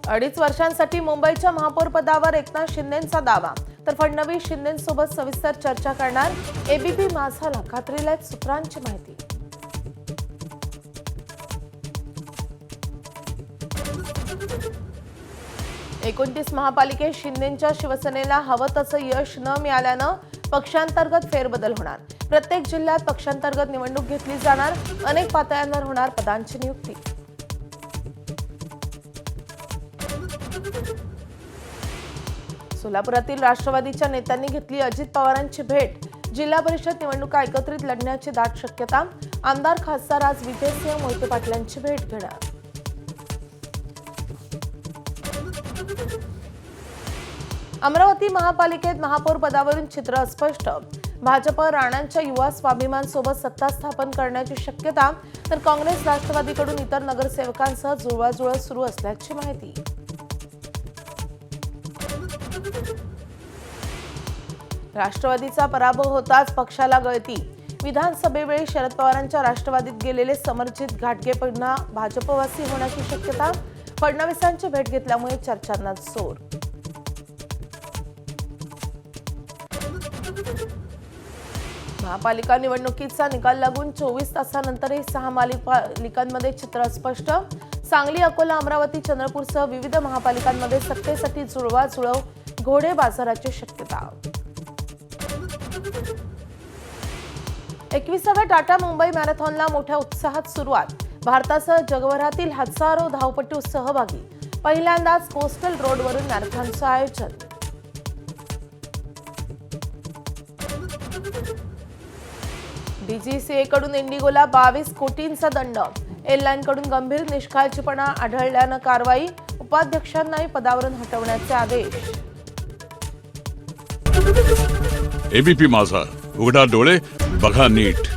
2.5 वर्षांसाठी मुंबईच्या महापौर पदावर एकनाथ शिंदेंचा दावा, तर फडणवीस शिंदेंसोबत सविस्तर चर्चा करणार। एबीपी माझाला खात्रीला सूत्रांची माहिती। 29 महापालिकेत शिंदेंच्या शिवसेनेला हवं तसं यश न मिळाल्यानं पक्षांतर्गत फेरबदल होणार। प्रत्येक जिल्ह्यात पक्षांतर्गत निवडणूक घेतली जाणार। अनेक पातळ्यांवर होणार पदांची नियुक्ती। सोलापुरातील राष्ट्रवादीच्या नेत्यांनी घेतली अजित पवारांची भेट। जिल्हा परिषद निवडणुका एकत्रित लढण्याची दाट शक्यता। आमदार खासदार आज विजयसिंह मोहिते पाटलांची भेट घेणार। अमरावती महापालिकेत महापौर पदावरून चित्र अस्पष्ट। भाजप राणांच्या युवा स्वाभिमान सोबत सत्ता स्थापन करण्याची शक्यता, तर काँग्रेस राष्ट्रवादीकडून इतर नगरसेवकांसह जुळवाजुळव सुरू असल्याची माहिती। राष्ट्रवादीचा पराभव होताच पक्षाला गळती। विधानसभेवेळी शरद पवारांच्या राष्ट्रवादीत गेलेले समरजित घाटगे पुन्हा भाजपवासी होण्याची शक्यता। फडणवीसांची भेट घेतल्यामुळे चर्चांना जोर। महापालिका निवडणुकीचा निकाल लागून 24 तासानंतरही 6 महापालिकांमध्ये चित्र स्पष्ट। सांगली, अकोला, अमरावती, चंद्रपूरसह विविध महापालिकांमध्ये सत्तेसाठी जुळवाजुळव घोडे बाजाराची शक्यता। 21व्या टाटा मुंबई मॅरेथॉनला मोठ्या उत्साहात सुरुवात। भारतासह जगभरातील हजारो धावपटू सहभागी। पहिल्यांदाच कोस्टल रोडवरून मॅरेथॉनचं आयोजन। डीजीसीएकडून इंडिगोला 22 कोटींचा दंड। एअरलाईनकडून गंभीर निष्काळजीपणा आढळल्यानं कारवाई। उपाध्यक्षांनाही पदावरून हटवण्याचे आदेश। एबीपी माझा, उघडा डोळे बघा नीट।